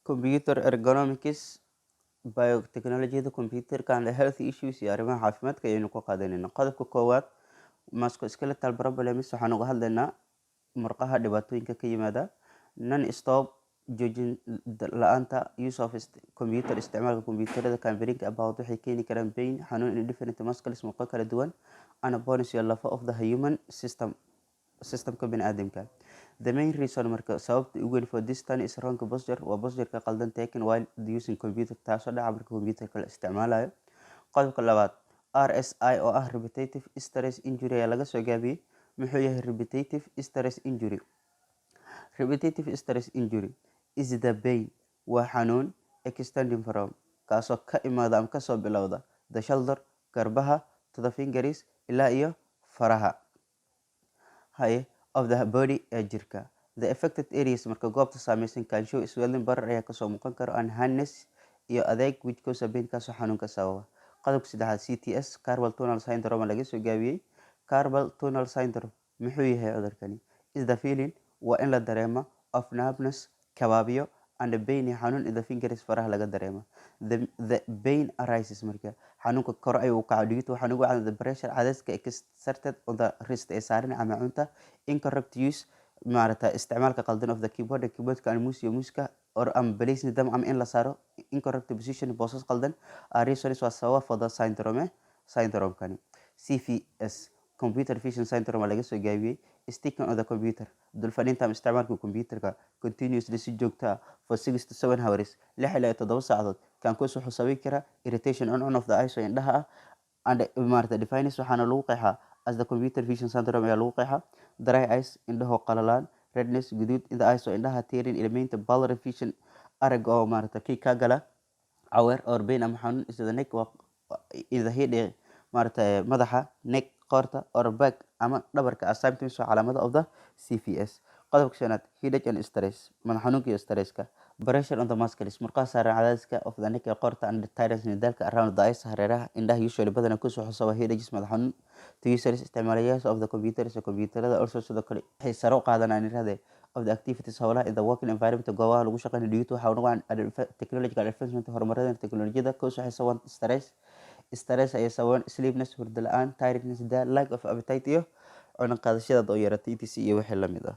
computer ergonomics biotechnology computer and health issues iyo arrimaha caafimaadka ayaynu ku qaadanayna. Qodobka koowaad musculoskeletal problems waxaan uga hadlaynaa murqaha dhibaatooyinka ka yimaada non stop joojin la-aanta use of computer isticmaalka kombiyuutarada can bring about waxay keeni karaan pain xanuun in different muscles murqo kala duwan and bones iyo lafa of the human systemka biniaadamka. The main reason marka sababta ugu weyn for this tan is wrong posture waa postureka qaldan taken while using computer taasoo dhaca marka computerka la isticmaalayo. Qodobka labaad RSI oo ah repetitive stress injury ayaa laga soo gaabiyey. Muxuu yahay repetitive stress injury? Repetitive stress injury is the pain waa xanuun extending from kaasoo ka imaada ama kasoo bilowda the shoulder garbaha to the fingers ilaa iyo faraha haye of the body ee jirka. The affected areas marka goobta saameysan can show swelling barar ayaa kasoo muuqan karo and hardness iyo adeeg which cause pain kaasoo xanuunka sababa. Qodobka saddexaad CTS carpal tunnel syndrome laga soo gaabiyey. Carpal tunnel syndrome muxuu yahay cudurkani? Is the feeling waa in la dareemo of numbness kabaabiyo and pain iyo xanuun in the fingers faraha laga dareemo. The pain arises marka xanuunka kor ayuu kaca dhigito waxaan ugu caadan the pressure cadayska exerted on the wrist ee saaran ama cunta incorrect use maarata isticmaalka qaldan of the keyboardka and muuska or placing them ama in la saaro incorrect position boosas qaldan reasons waa sababa for the syndrome-kani. CVS computer vision syndrome laga soo gaabiyey sticking on the computer dulfadhinta ama isticmaalka computerka continuously si joogta ah for 6 to 7 hours 6 ilaa 7 saacadood kan kuwaas wuxuu sababi karaa irritation on of the eyes oo indhaha ah and maarata defines waxaana lagu qeexaa as the computer vision syndrome ayaa lagu qeexaa dry eyes indhaho qalalaan redness guduud in the eyes oo indhaha tearing ilmaynta blurry vision arag oo maarata kii ka gala caweer or pain ama xanuun is the neck in the head maarata madaxa neck qoorta or back ama dhabarka as symptoms waa calaamada of the CVS. Qodobka shanaad headache and stress madax xanuunka iyo stresska pressure on the muscles murqaha saaran cadaadiska of the neck ee qoorta and tiredness nidaalka around the eyes hareeraha indhaha usually badanaa ku soo xusaba headaches madax xanuun to users isticmaalayaasha of the computers computerada also sidoo kale waxay sare u qaadanayaan irade of the activities howlaha in the working environment goobaha lagu shaqeynayo due to waxa ugu technological advancement horumarada teknolojiyada cause waxay sababaan stress ayay sababaan sleepiness hurdo la-aan tiredness daal lack of appetite iyo cunno qaadashada oo yarata etc iyo wixii la mid ah.